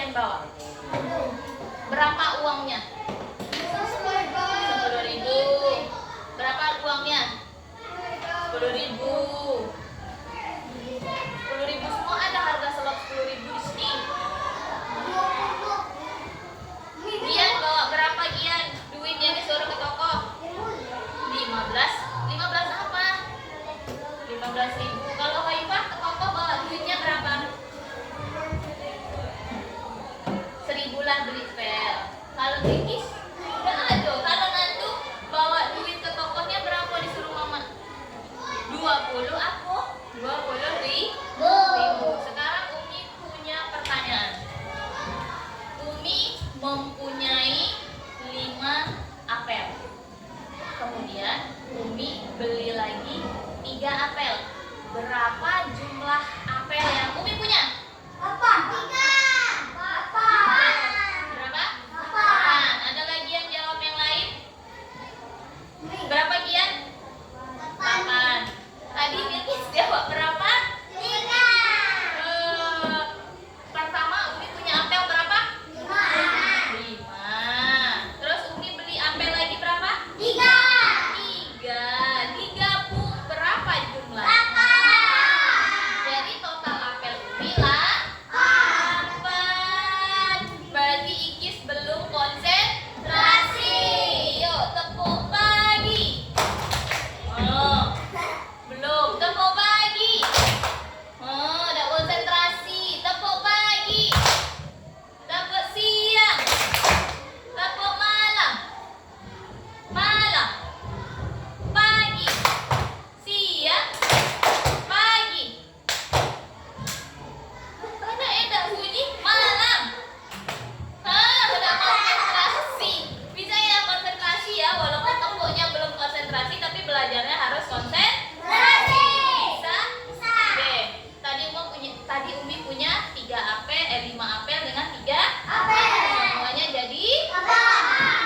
kalian bawa? Berapa uangnya? 10.000. Berapa uangnya? 10.000. 10.000 semua, ada harga slot 10.000 di sini. Gian bawa berapa Gian? Duit yang disuruh ke toko? 15. 15 apa? 15.000. Kalau Haifah ke toko bawa duitnya berapa? 1.000 lah beli spell. Kalau Tikis enggak ada. Kalau Nandu bawa duit ke tokonya berapa disuruh mama? 20 apa? 20.000. Sekarang Umi punya pertanyaan. Umi mempunyai 5 apel. Kemudian Umi beli lagi 3 apel. Berapa jumlah apel yang Umi punya? 8. Berapa? 8. Ada lagi yang jawab yang lain? Berapa Gian? 8. Tadi Bilkis jawab berapa? 3. Pertama Umi punya apel berapa? 5. 5. Terus Umi beli apel lagi berapa? 3. 3. Digabung berapa jumlah? 8. Jadi total apel Umi lah 8. Berarti Ikis belum konsentrasi. Yuk tepuk pagi. Oh, belum. Tepuk pagi. Oh, udah konsentrasi. Tepuk pagi. Tepuk siang. Tepuk malam. Malam. Pagi. Siang. Pagi. Mana edak bunyi malam. Udah konsentrasi. Bisa ya konsentrasi ya, walaupun tepuknya belum konsentrasi tapi belajarnya harus konsentrasi. Bisa? Oke. Tadi Umi punya 5 apel dengan 3 semuanya jadi 8.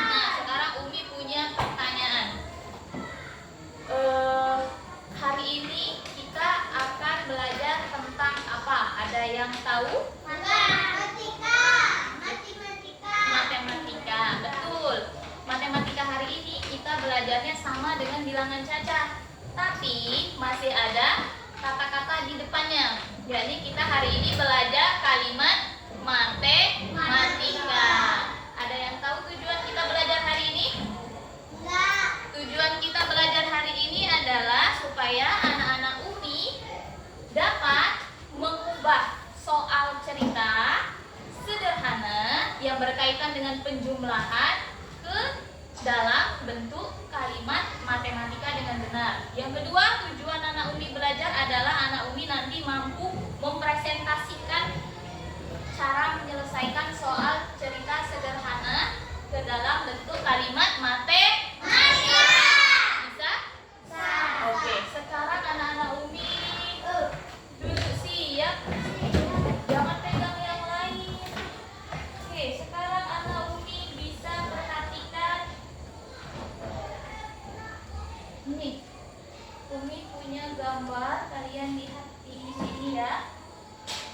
Nah, sekarang Umi punya pertanyaan. Hari ini kita akan belajar tentang apa? Ada yang tahu? Matematika. Betul. Matematika hari ini kita belajarnya sama dengan bilangan cacah, tapi masih ada kata-kata di depannya. Jadi kita hari ini belajar kalimat matematika. Ada yang tahu tujuan kita belajar hari ini? Tujuan kita belajar hari ini adalah supaya anak-anak Umi dapat mengubah soal cerita sederhana yang berkaitan dengan penjumlahan ke dalam bentuk kalimat matematika dengan benar. Yang kedua, tujuan anak Umi belajar adalah anak Umi nanti mampu mempresentasikan cara menyelesaikan soal cerita sederhana ke dalam bentuk kalimat matematika. Bisa? Oke, sekarang anak-anak Umi duduk siap. Jangan pegang yang lain. Oke, sekarang anak Umi bisa perhatikan. Nih, Umi punya gambar. Kalian lihat di sini ya.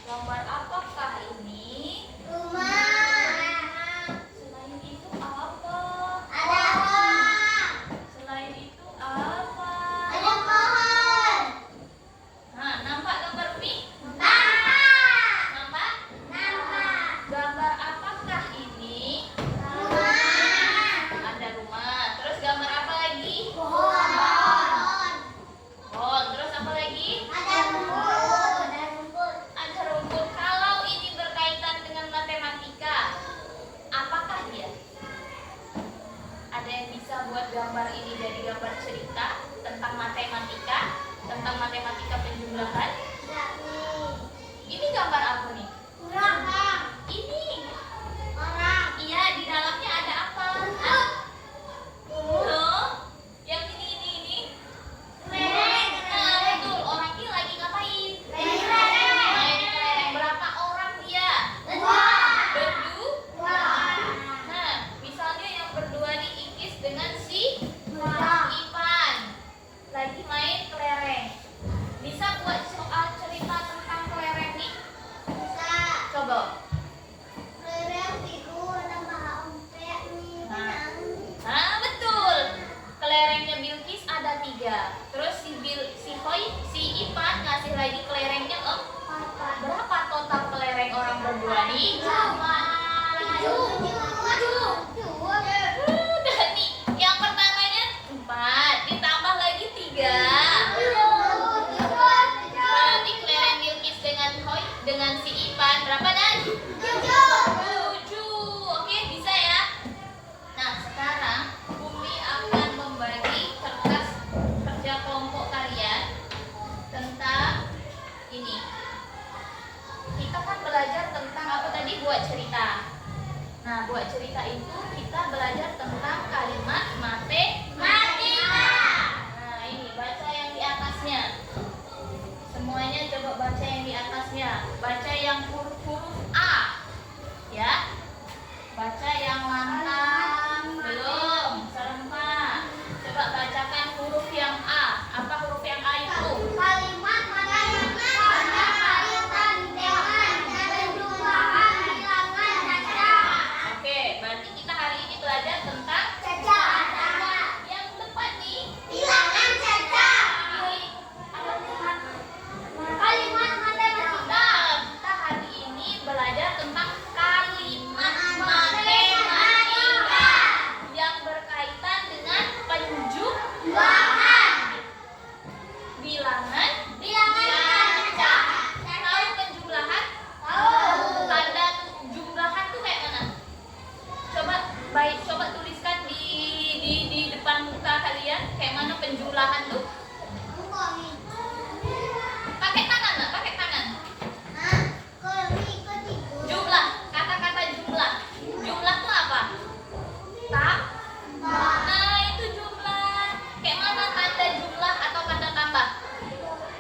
Gambar apakah ini? Selain itu apa? Selain itu apa? Nah, nampak gambar Umi? Nampak? Gambar apakah ini? Ada rumah. Terus gambar apa lagi? Pohon. Terus apa lagi? Ada rumput. Kalau ini berkaitan dengan matematika, apakah dia? Ada yang bisa buat gambar ini jadi gambar cerita tentang matematika penjumlahan? Ini gambar apa nih? Ini. Iya, di dalamnya ada apa? Loh, yang ini. Nah, betul. Orang ini lagi ngapain? Main kelereng. Berapa orang dia? Berdua. Nah, misalnya yang berdua nih Ikis dengan si Ipan lagi main kelereng. Bisa buat soal cerita tentang kelereng nih? Bisa. buat cerita. Nah, buat cerita itu kita belajar tentang kalimat matematika. Nah, ini baca yang di atasnya. Semuanya coba baca yang di atasnya. Baca yang huruf-huruf A. Ya. Baca yang lantang. Belum, serempak. Coba bacakan huruf yang A. Apa huruf yang A itu? Kalimat matematika pada kaitan dengan penjumlahan bilangan caca. Oke, berarti kita hari ini belajar tentang Caca. yang tepat nih. Bilangan caca. Pilih apa Tuhan? Kalimat matematika. Nah, kita hari ini belajar tentang kalimat matematika yang berkaitan dengan Bilangan. bilangan Bilangan caca. Tahu penjumlahan? Tahu. Tanda jumlahan tuh kayak mana? Coba tuliskan di depan muka kalian kayak mana penjumlahan tuh. Pakai tangan, nak, pakai tangan. Jumlah, kata-kata jumlah. Jumlah tuh apa? Nah, itu jumlah. Kayak mana tanda jumlah atau tanda tambah?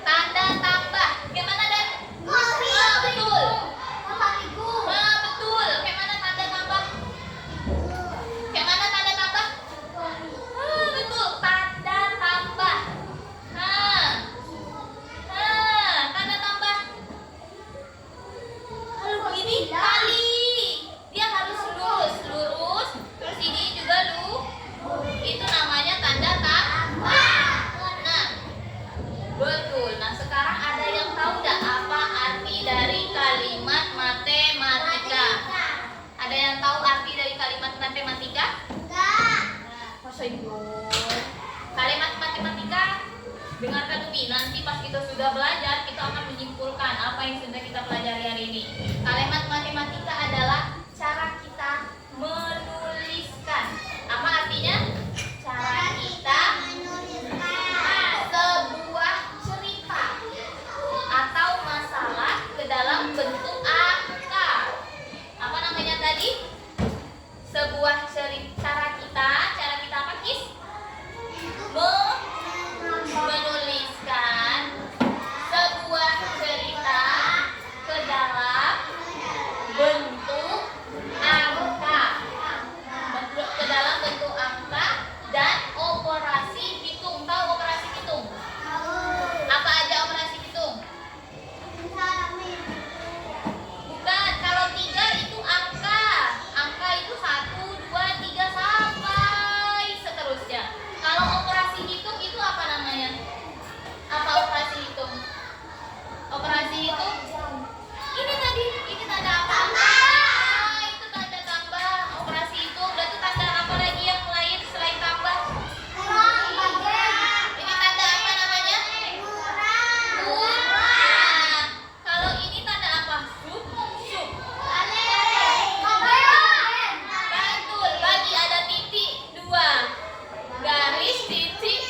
Tanda tambah. Kayak mana, Dan? Betul. Betul. Kayak mana tanda tambah? Kayak mana tanda tambah? Betul. Tanda tambah. Tanda tambah. Kalau ini kali. Dia harus lurus. Terus ini juga itu namanya tanda tambah. Nah, betul. Nah, sekarang ada yang tahu nggak apa arti dari kalimat matematika? Ada yang tahu arti dari kalimat matematika? Masa itu? Kalimat matematika, dengarkan Umi. Nanti pas kita sudah belajar, kita akan menyimpulkan apa yang sudah kita pelajari hari ini. Kalimat matematika adalah cara kita menuliskan. Apa artinya? Cara kita sebuah cerita atau masalah ke dalam bentuk angka. Apa namanya tadi? Sebuah cerita, cara kita apa, Kis? Menuliskan sebuah cerita ke dalam bentuk angka. Ke dalam bentuk angka dan operasi hitung. Tahu operasi hitung? Apa aja operasi hitung? Bukan, kalau 3 itu angka. Angka itu 1, 2, 3 sampai seterusnya. Kalau operasi hitung itu apa namanya? Apa operasi hitung? Operasi hitung? Ini tadi, ini tanda apa? Itu tanda tambah. Operasi hitung, berarti tanda apa lagi yang lain selain tambah? Ini tanda apa namanya? Kurang. Kalau ini tanda apa? Sub. Betul, bagi ada titik 2. Garis titik.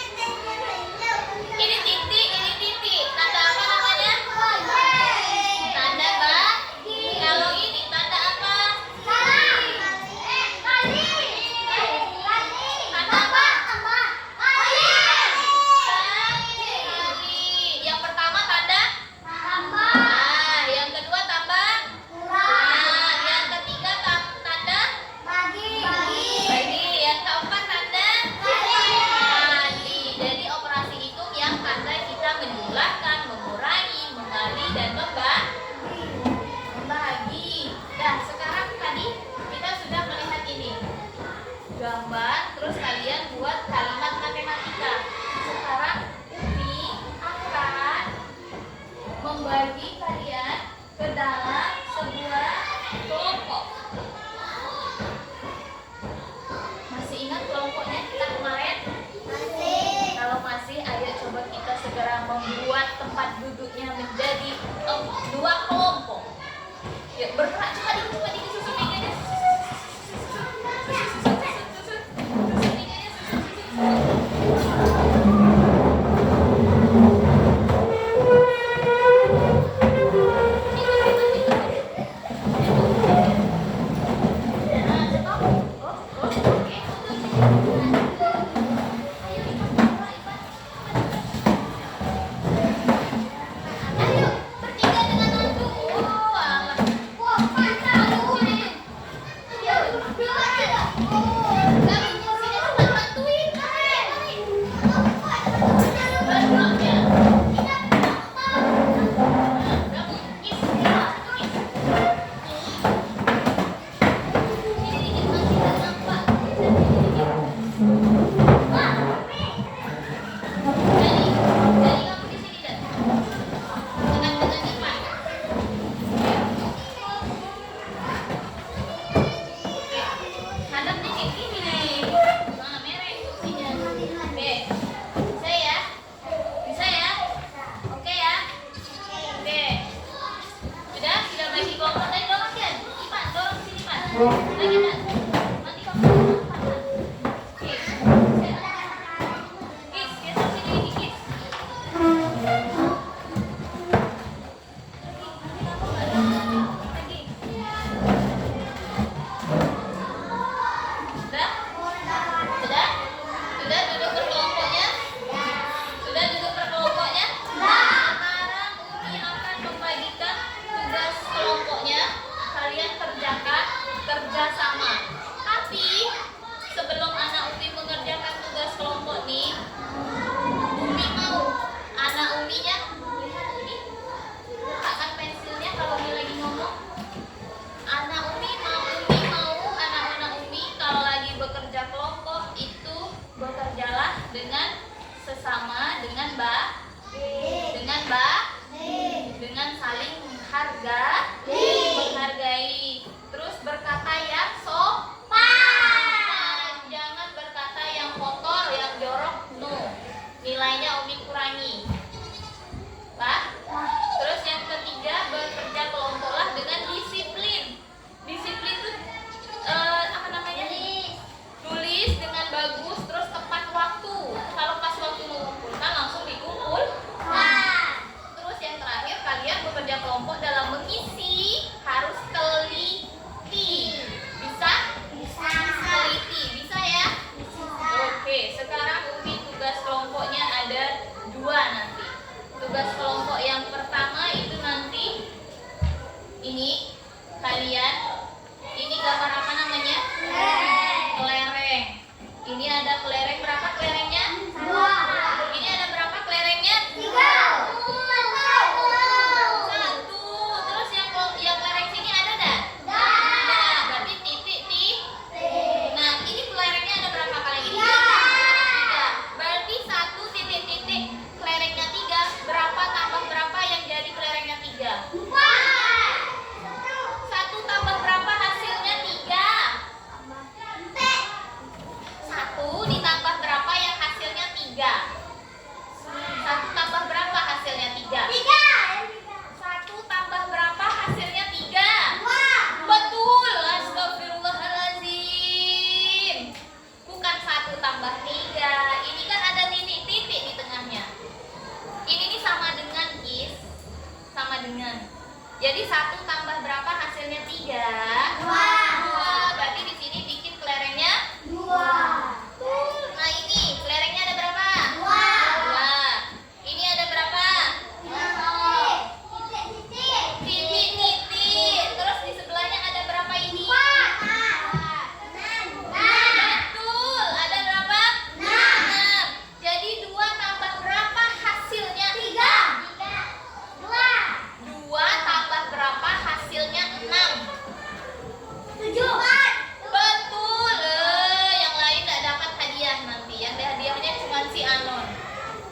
Ini titik, ini titik. Tanda apa namanya? Tanda bagi. Kalau ini tanda apa? Tanda apa? Kali. Yang pertama tanda. Nah, yang kedua tambah. Nah, yang ketiga tanda. Bagi. Yang keempat tanda. Kali. Jadi operasi hitung yang tanda kita menjumlahkan, mengurangi, menggali, dan membagi. Nah, sekarang tadi kita sudah melihat ini gambar, terus kalian buat kalimat matematika. Sekarang Umi akan membagi kalian ke dalam sebuah kelompok. Masih ingat kelompoknya kita kemarin? Kalau masih, ayo coba kita segera membuat tempat duduknya menjadi 2 kelompok. Ya, bergerak cepat dikit susun mejanya. Susun mejanya. Lagi enggak? Nanti kamu makan. Kis. Kis, geser sini lagi, Kis. Sudah? Sudah? Sudah duduk berkelompoknya? Sudah duduk berkelompoknya? Sekarang Umi akan membagikan tugas kelompoknya. Kalian kerjakan kerja sama. Tapi sebelum anak Umi mengerjakan tugas kelompok nih, Umi mau anak Uminya lihat ini. Letakkan pensilnya kalau Umi lagi ngomong. Anak Umi mau anak-anak Umi kalau lagi bekerja kelompok itu bekerjalah dengan sesama, dengan saling menghargai, terus berkata yang sopan, jangan berkata yang kotor, yang jorok, no, nilainya Umi kurangi, Pak. Terus yang ketiga, bekerja kelompoklah dengan disiplin. Disiplin itu apa namanya? Tulis dengan bagus, terus tepat waktu. Kalau pas waktu mengumpulkan langsung dikumpul. Terus yang terakhir, kalian bekerja kelompok dalam mengisi harus teliti. Bisa? Teliti, bisa ya? Oke, sekarang Umi tugas kelompoknya ada 2 nanti. Tugas kelompok yang pertama itu nanti ini kalian, ini gambar apa namanya? Kelereng. Ini ada kelereng, berapa kelerengnya? Ini ada berapa kelerengnya? 1. Terus yang kelereng sini ada enggak? Ada. Berarti titik. Nah, ini kelerengnya ada berapa kali ini? 3. Berarti 1 titik kelerengnya 3. Berapa tambah berapa yang jadi kelerengnya 3? 1 tambah berapa hasilnya 3? 1 ditambah berapa yang hasilnya 3? 1 tambah berapa hasilnya 3? 1 tambah berapa hasilnya 3? Betul, astagfirullahaladzim. Bukan 1 tambah 3. Ini kan ada titik di tengahnya. Ini nih sama dengan Kis. Sama dengan. Jadi 1 tambah berapa hasilnya 3? 2. Berarti di sini bikin kelerengnya 2. Nah, ini kelerengnya ada berapa? 2. Ini ada berapa? Titik. Terus di sebelahnya ada berapa ini? Betul, ada berapa? 6. Jadi 2 tambah berapa hasilnya? 2 tambah berapa hasilnya? 6. Betul. Yang lain tidak dapat hadiah nanti. Yang hadiahnya cuma si Anon.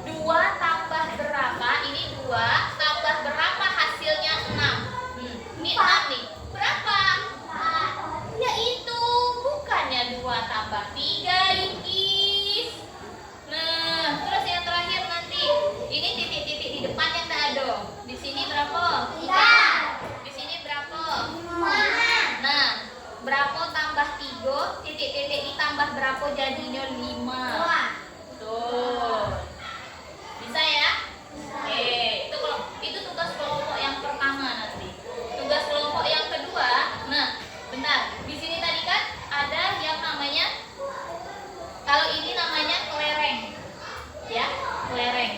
2 tambah berapa? Ini 2 tambah berapa hasilnya? 6. Ini 6 nih. Berapa? Ya itu bukannya 2 tambah 3, Ikis. Nah, terus yang terakhir nanti. Ini titik-titik di depan yang tak ada. Di sini berapa? 3. Di sini berapa? 5. Nah, berapa tambah 3? Titik-titik ditambah berapa jadinya? 5. Tuh. Bisa ya? Oke, itu tugas kelompok yang pertama nanti. Tugas kelompok yang kedua, nah, bentar. Di sini tadi kan ada yang namanya, kalau ini namanya kelereng. Ya, kelereng.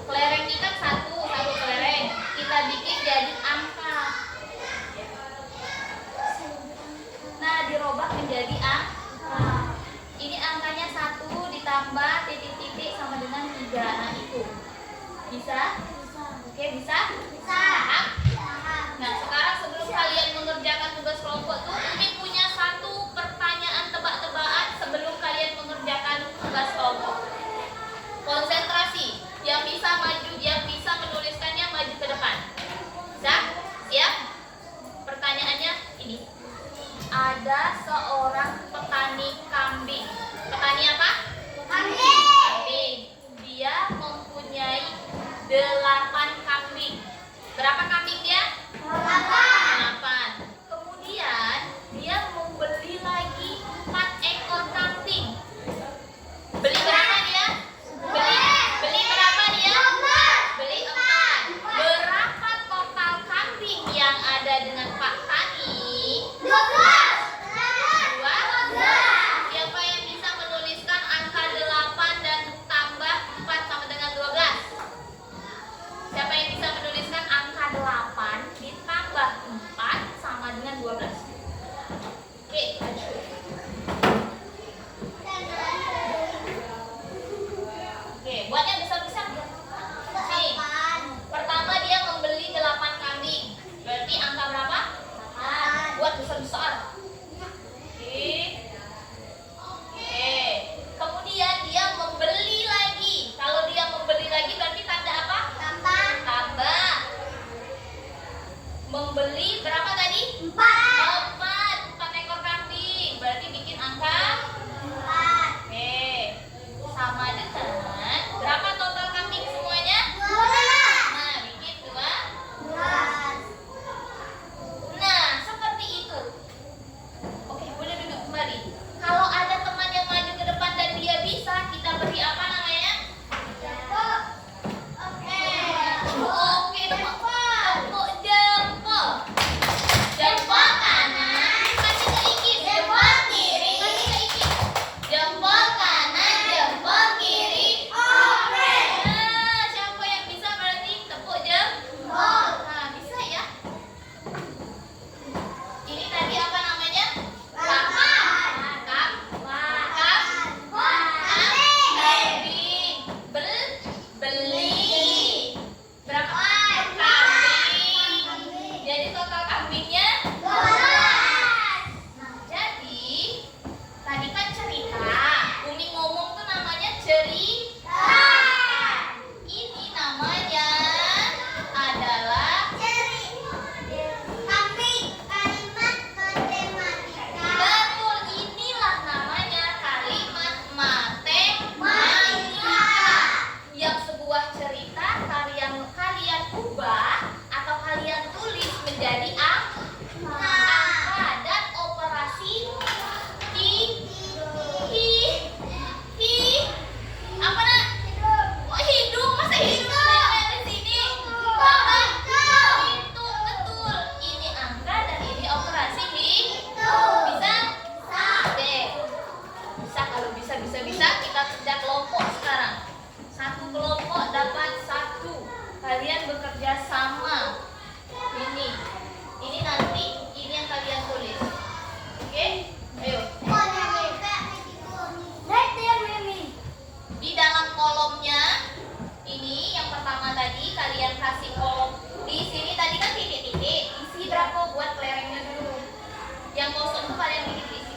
Kelereng ini kan satu kelereng. Kita bikin jadi angka. Nah, dirubah menjadi angka. Ini angkanya 1 ditambah titik-titik sama dengan 3. Nah, itu. Bisa? Oke, bisa? Paham? Nah, sekarang sebelum kalian mengerjakan tugas kelompok tuh, Umi punya 1 pertanyaan tebak-tebakan sebelum kalian mengerjakan tugas kelompok. Konsentrasi. Yang bisa maju, yang bisa menuliskannya maju ke depan. Bisa? Siap? Pertanyaannya ini. Ada seorang petani kambing. Petani apa? Kambing. Dia mempunyai 8 kambing. Berapa kambing dia? 8. Kemudian dia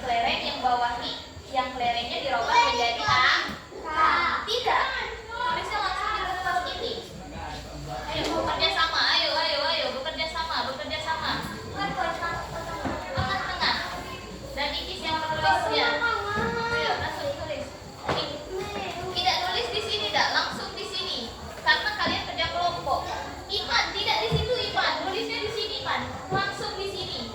kelereng yang bawah nih, yang kelerengnya dirobak menjadi angka. Tidak. Tulisnya langsung di kertas ini. Ayo bekerja sama, ayo bekerja sama. Tengah. Dan Ikis yang menulisnya. Ayo langsung tulis. Tidak tulis di sini dah, langsung di sini. Karena kalian kerja kelompok. Iman tidak di situ Iman, tulisnya di sini Iman. Langsung di sini.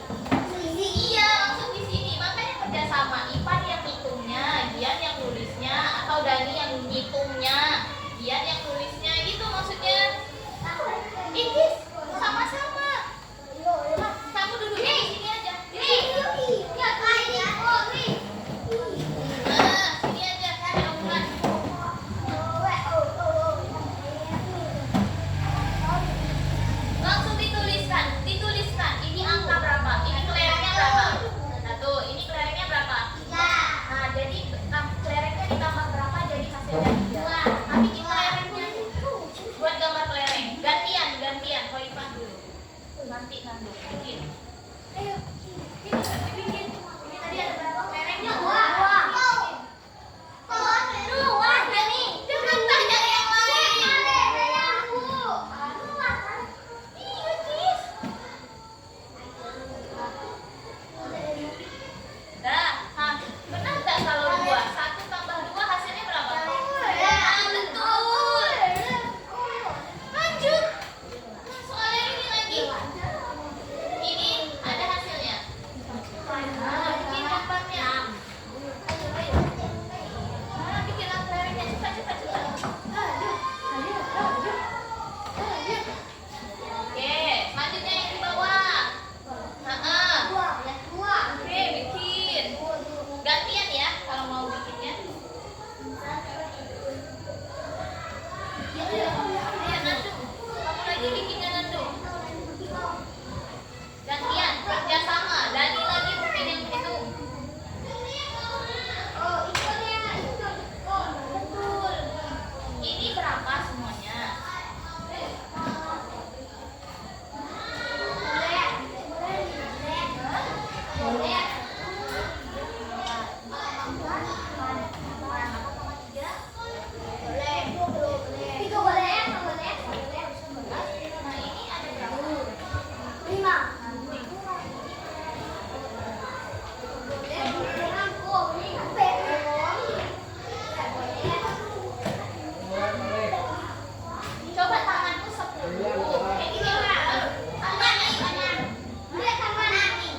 Iya, langsung di sini. Makanya kerja sama. Ipan yang hitungnya, Gian yang nulisnya, atau Dani yang ngitungnya, Gian yang nulisnya, gitu maksudnya. Ikis sama-sama. Kamu duduknya di sini aja. Nah, sini aja. Jauhan. Langsung dituliskan. Ini angka berapa? Ini kelerengnya berapa? Nah tuh, ini kelerengnya berapa? Nah, jadi kelerengnya ditambah berapa jadi hasilnya 2. Tapi di kelerengnya buat gambar kelereng. Gantian. Kau Ipan dulu. Nanti bikin. Ayo, dibikin. Ini tadi ada berapa kelerengnya? 2. Jangan tanya yang lain. Iya, Kis. Dah, benar nggak kalau 2? 1 tambah 2 hasilnya berapa? Nah, betul. Lanjut. Soalnya ini lagi. Ini ada hasilnya. Nah, bikin gambarnya. Nah, bikin kelerengnya. Cepat. Oke, selanjutnya yang di bawah. Oke, bikin. Gantian ya kalau mau bikinnya. Ayo Nandu. Kamu lagi bikinnya Nandu. Gantian, kerja sama. Dani lagi bikin yang itu. Betul. Ini berapa semuanya? Nah, ini ada berapa? Coba tanganmu 10. Kayak gini. Tangan nih.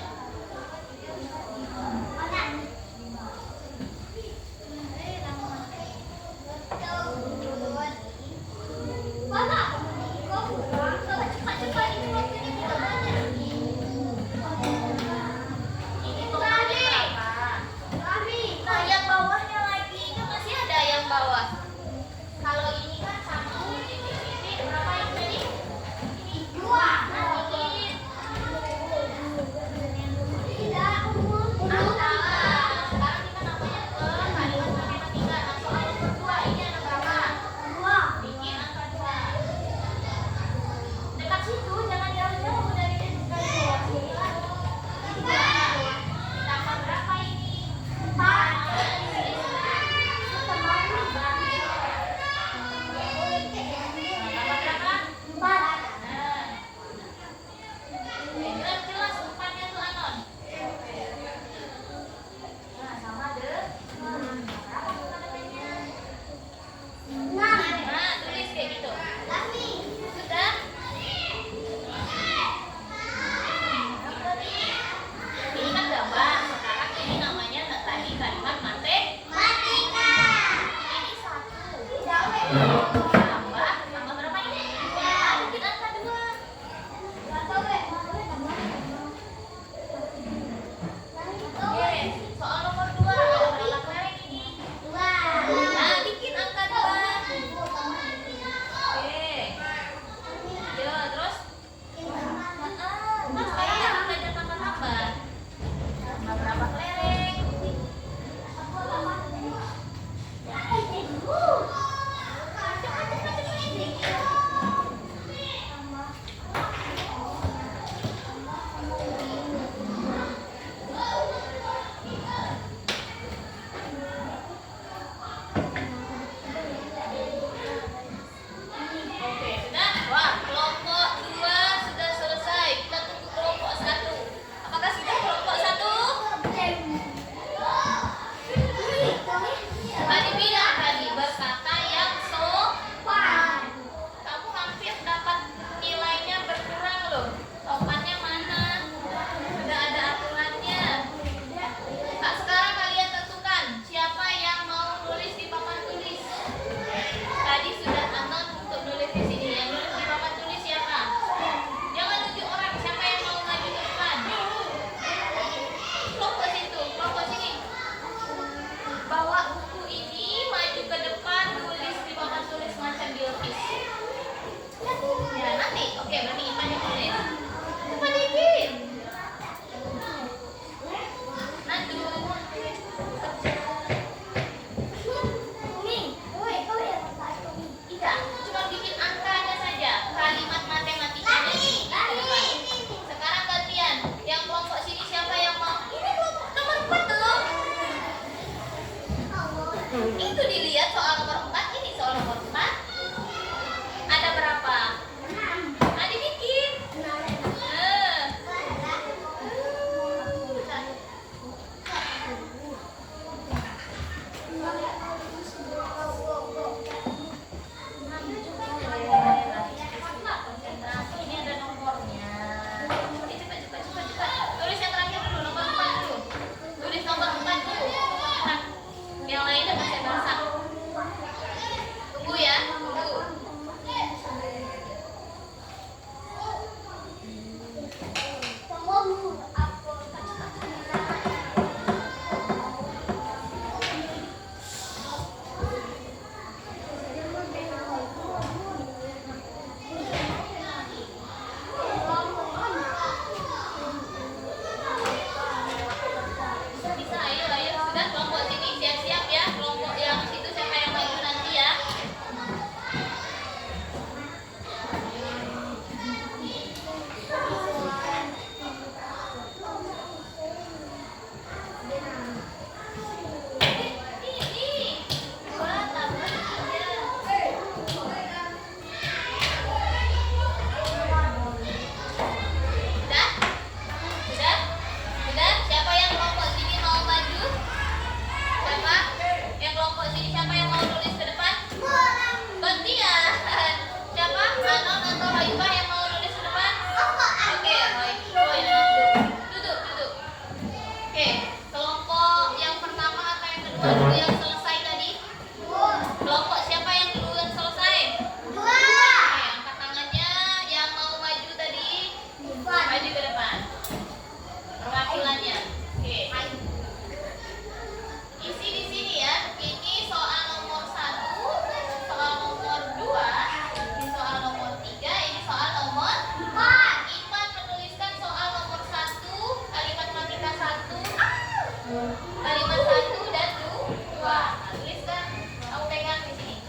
Kalimat 1 dan 2. Nah, tuliskan. Kamu pegang di sini.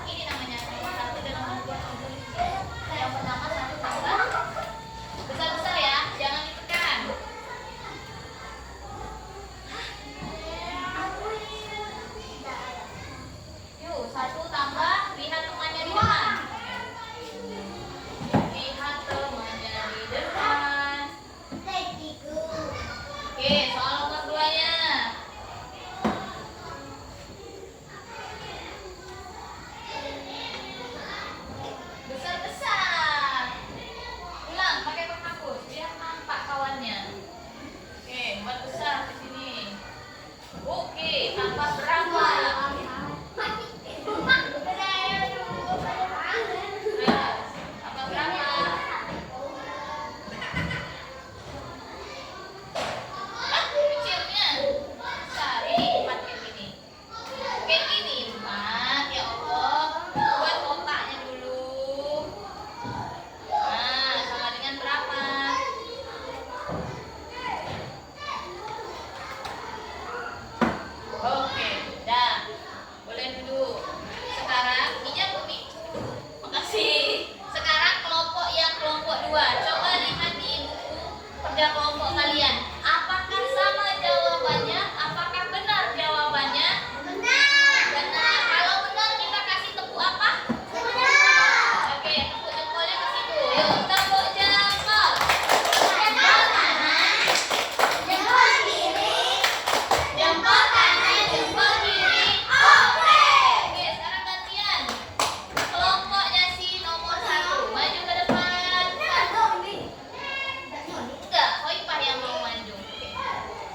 Ini namanya kalimat 1 dan nomor 2. Yang pertama 1 tambah besar-besar ya, jangan ditekan. Yuk, 1 tambah, lihat temannya di depan. Lihat temannya di depan. Oke, soal nomor 2-nya. Besar-besar. Ulang pakai penghapus biar nampak kawannya. Oke, buat besar di sini. Oke, tambah berapa? Tambah berapa? Kecilnya. Besar. Ini 4 kayak gini. Kayak gini 4, ya Allah. Buat kotaknya dulu. Nah, sama dengan berapa? Oke, dah. Boleh duduk. Sekarang, minyak Umi. Makasih. Sekarang kelompok 2. Coba lihat di buku kerja kelompok kalian. Apakah sama jawabannya? Apakah benar jawabannya? Benar. Kalau benar kita kasih tepuk apa? Oke, tepuk jempolnya ke situ. Yuk, tepuk jempol. Jempol kanan, jempol kiri. Oke, sekarang gantian. Kelompoknya si nomor 1. Maju ke depan. Enggak, Hoipah yang mau maju. Oke.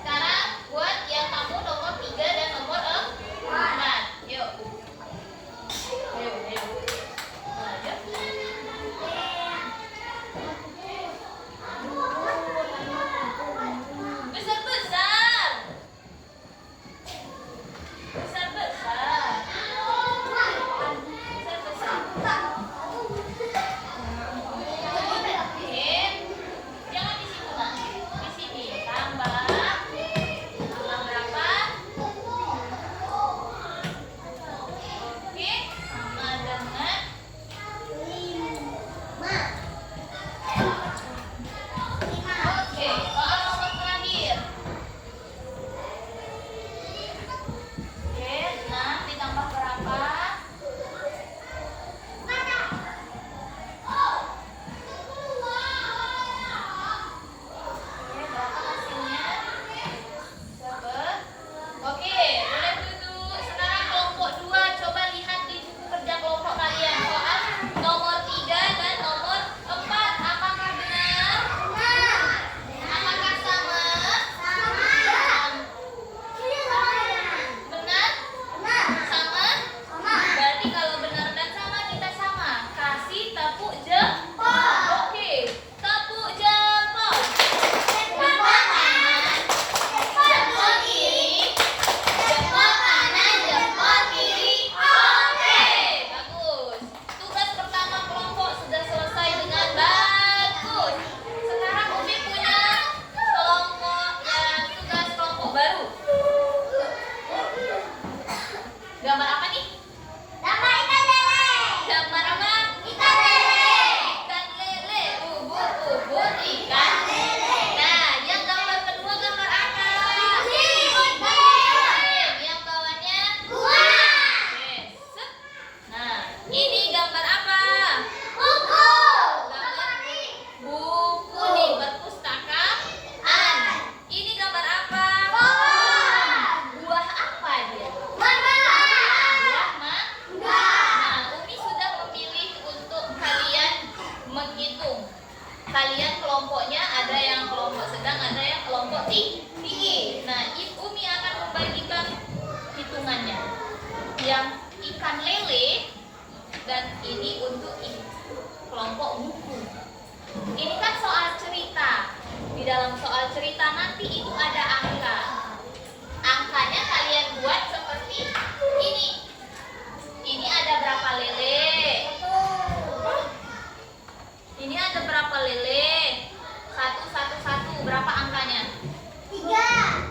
Sekarang buat yang kamu nomor 3 dan nomor 4. Yuk. Ayo, ayo. Maju. Besar-besar. Besar-besar. Besar-besar. Oke. Jangan di situ, Nak. Di sini. Tambah. Tambah berapa? Oke. Sama dengan Oke, soal nomor terakhir. Oke, 6 ditambah berapa? Oke, berapa hasilnya? 11. Oke, boleh duduk. Sekarang kelompok 2, coba lihat di buku kerja kelompok kalian. Soal nomor 3 dan nomor 4. Apakah benar? Apakah sama? Benar? Sama? Berarti kalau benar dan sama kita sama. Kasih tepuk jempol. Oke, tepuk jempol. Jempol kanan, jempol kiri. Jempol kanan, jempol kiri. Oke, bagus. Tugas pertama kelompok sudah selesai dengan bagus. Sekarang Umi punya kelompok tugas kelompok baru. Gambar apa nih? Gambar apa? Ikan lele, ubur-ubur ikan lele. Nah, yang gambar kedua gambar apa? Yang bawahnya? Oke, set. Nah, ini gambar apa? Gambar buku nih, perpustakaan. Ini gambar apa? Buah apa dia? Buah mangga. Nah, Umi sudah memilih untuk kalian menghitung. Kalian kelompoknya ada yang kelompok sedang, ada yang kelompok tinggi. Nah, Umi akan membagikan hitungannya. Yang ikan lele dan ini untuk kelompok buku. Ini kan soal cerita. Di dalam soal cerita nanti itu ada angka. Angkanya kalian buat seperti ini. Ini ada berapa lele? Ini ada berapa lele? 1, 1, 1. Berapa angkanya? 3.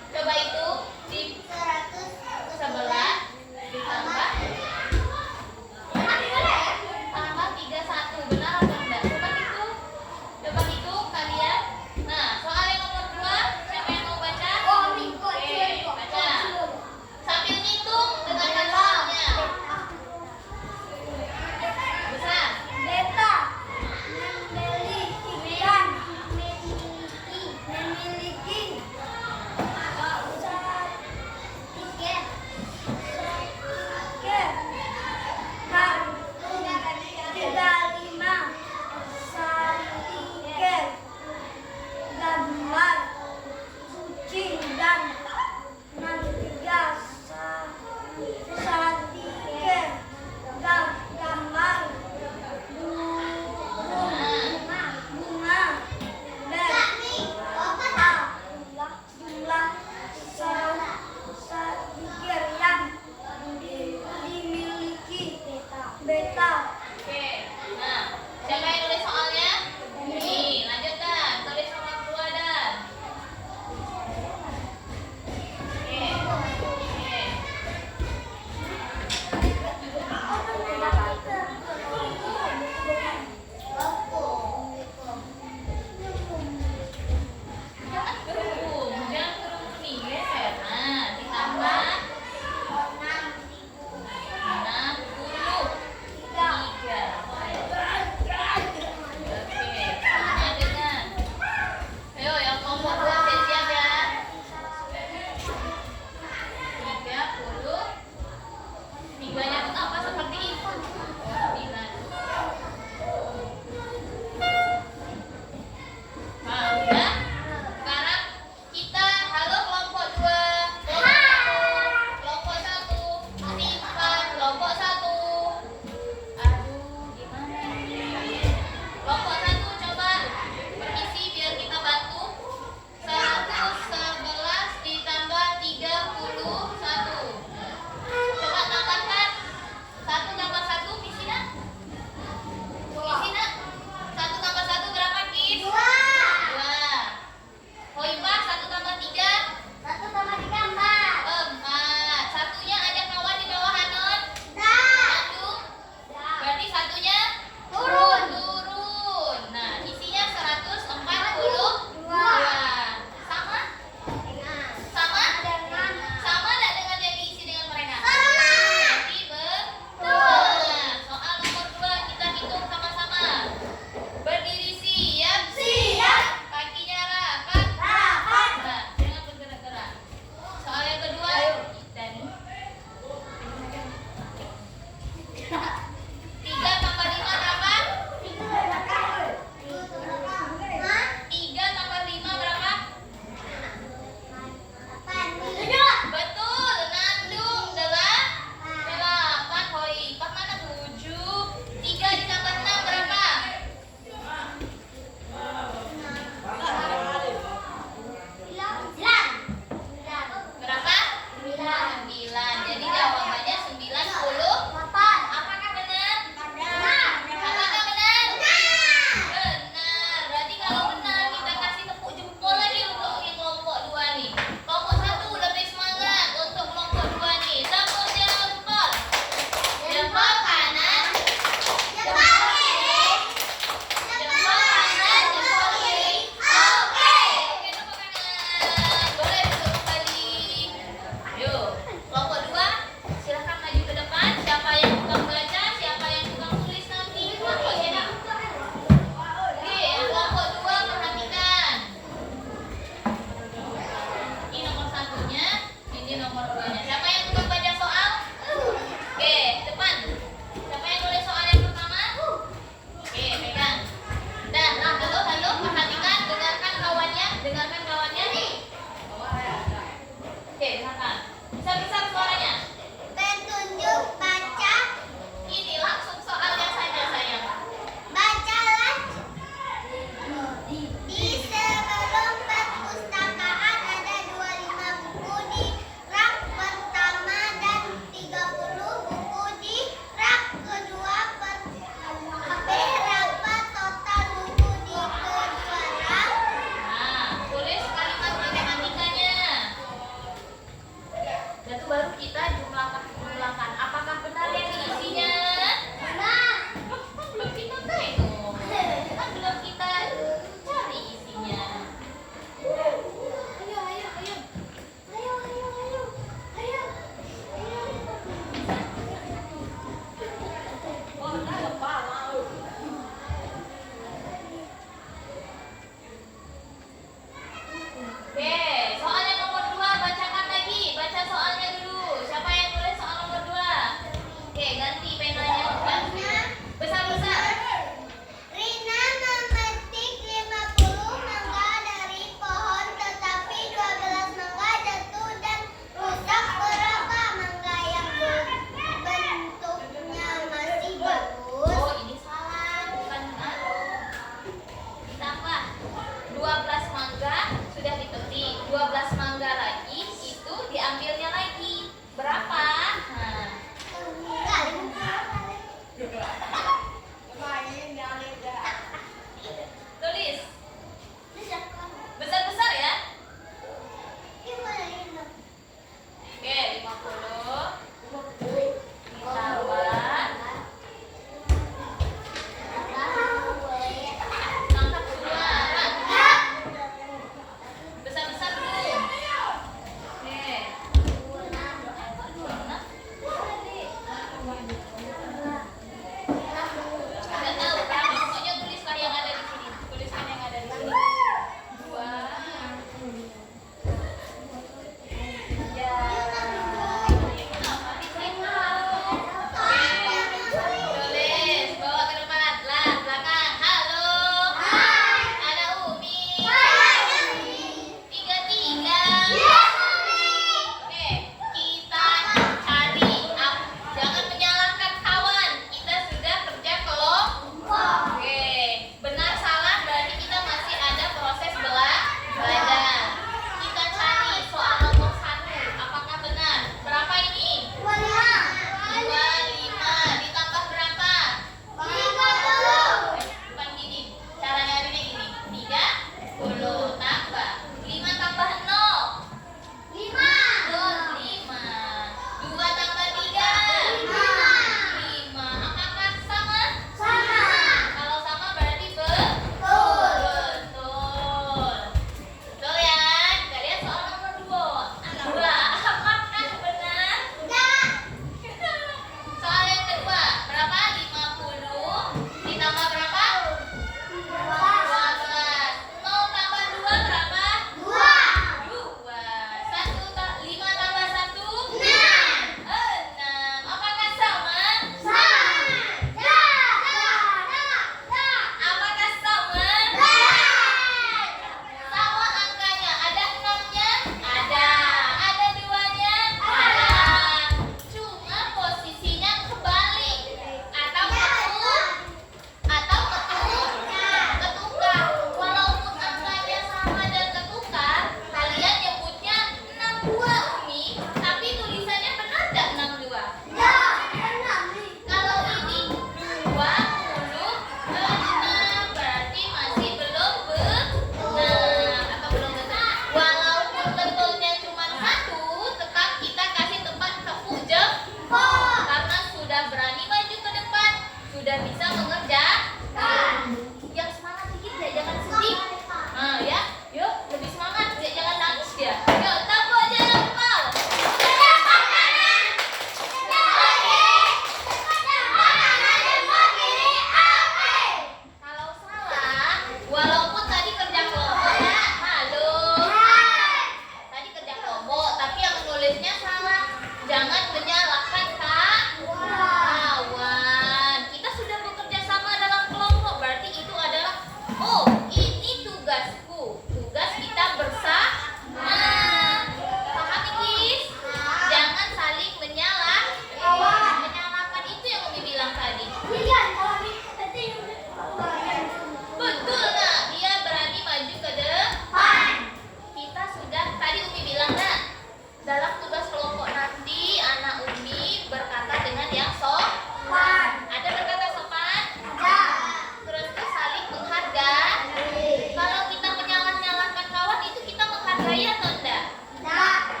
menghargai atau enggak? Enggak.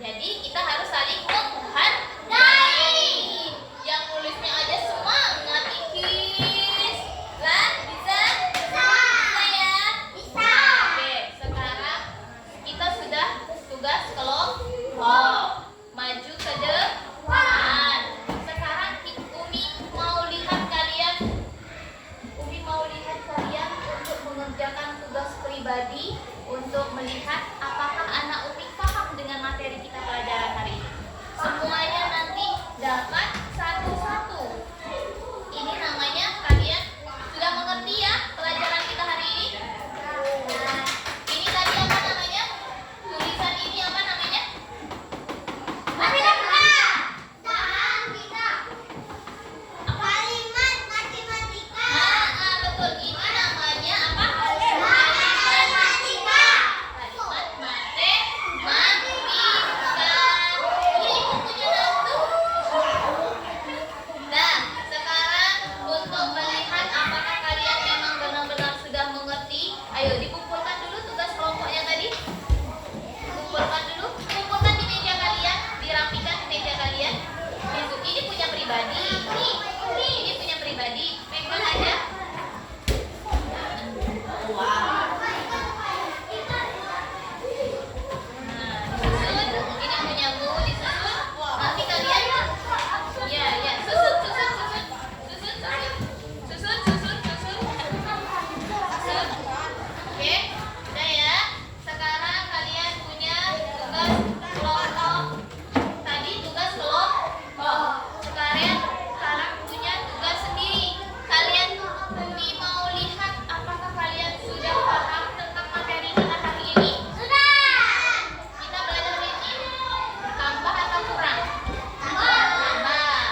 Jadi kita harus saling menghargai. Yang nulisnya aja semangat Ikis. Lah, bisa? Bisa ya? Bisa. Oke, sekarang kita sudah tugas kelompok. Maju ke depan. Sekarang Umi mau lihat kalian. Umi mau lihat kalian untuk mengerjakan tugas pribadi untuk melihat apakah anak Umi paham dengan materi kita pelajaran hari ini. Semuanya nanti dapat satu-satu. Ini namanya kalian sudah mengerti ya pelajaran kita hari ini? Ini tadi apa namanya? Tulisan ini apa namanya? Matematika. Kalimat matematika. Betul. Ini namanya apa? Matematika. Kalimat matematika. Ini bukunya Nantu. Nah, sekarang untuk melihat apakah kalian memang benar-benar sudah mengerti, ayo dikumpulkan dulu tugas kelompoknya tadi. Kumpulkan dulu, kumpulkan di meja kalian, dirapikan di meja kalian. Ini punya pribadi, ini punya pribadi, pegang aja. Nah, disusun, ini punyamu, disusun. Nanti kalian, ya, susun. Oke, udah ya. Sekarang kalian punya tugas kelompok. Tadi tugas kelompok. Sekarang punya tugas sendiri. Kalian Umi mau lihat apakah kalian sudah paham tentang materi kita hari ini? Sudah. Kita belajar hari ini tambah atau kurang? Tambah. Tambah.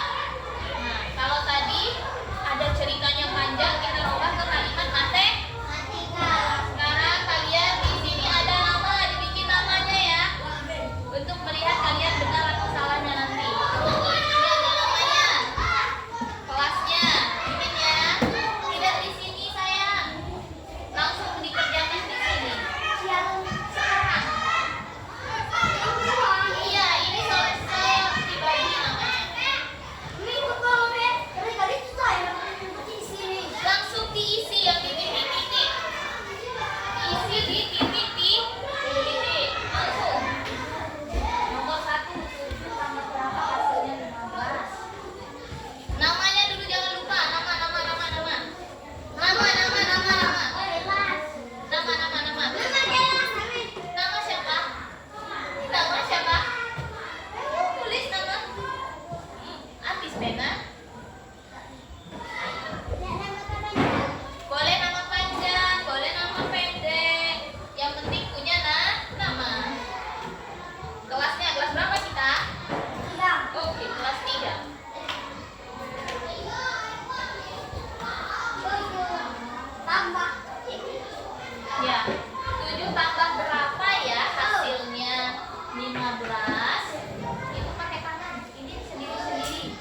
Nah, kalau tadi ada ceritanya panjang, kita ubah ke kalimat Matematika. Sekarang kalian di sini ada nama, dibikin namanya ya, untuk melihat kalian benar atau salahnya nanti. Ini ada namanya, kelasnya, bikin ya. Tidak di sini sayang, langsung dikerjakan di sini. Sekarang. Iya, ini soal pribadi namanya. Langsung diisi yang di titik-titik. Isi di titik-titik. Langsung. Nomor 1, 7 tambah berapa hasilnya 15. Namanya dulu jangan lupa. Nama. Nama siapa? Tulis nama. Habis pena. Boleh nama panjang, boleh nama pendek. Yang penting punya nama. Kelasnya kelas berapa kita? Oke, kelas 3. Ya. 7 tambah berapa ya hasilnya? 15. Itu pakai tangan. Ini sendiri-sendiri.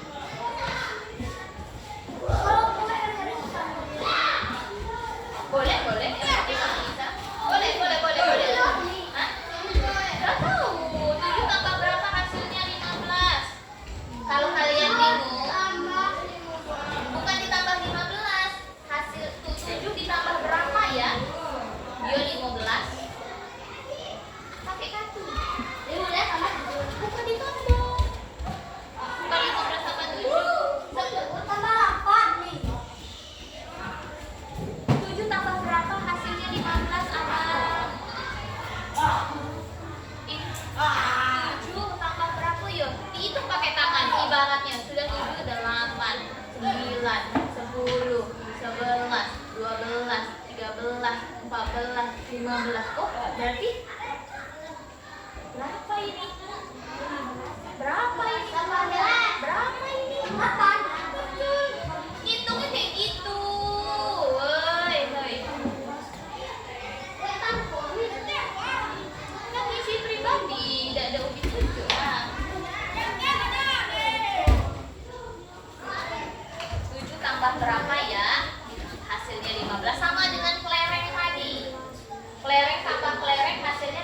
Boleh. Yang penting kamu bisa. Boleh. Hah? Nggak tahu. 7 tambah berapa hasilnya 15? Kalau kalian bingung, bukan ditambah 15. Hasil 7 ditambah berapa ya? Dia 15. Pakai kartu. Bukan ditambah. Bukan 15 tambah 7. 7 tambah berapa hasilnya 15 apa? 7 tambah berapa ya? Dihitung pakai tangan ibaratnya. Sudah 7, 8, 9, 10, 11, 12, 13, 14, 15. Oh, berarti berapa ini? Berapa ini? Hitungnya kayak gitu. Woi. Kan isi pribadi, tidak ada uji juga. 7 tambah berapa ya? Hasilnya 15 sama dengan kelereng tadi. Kelereng tambah kelereng hasilnya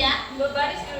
ya, berbaris dulu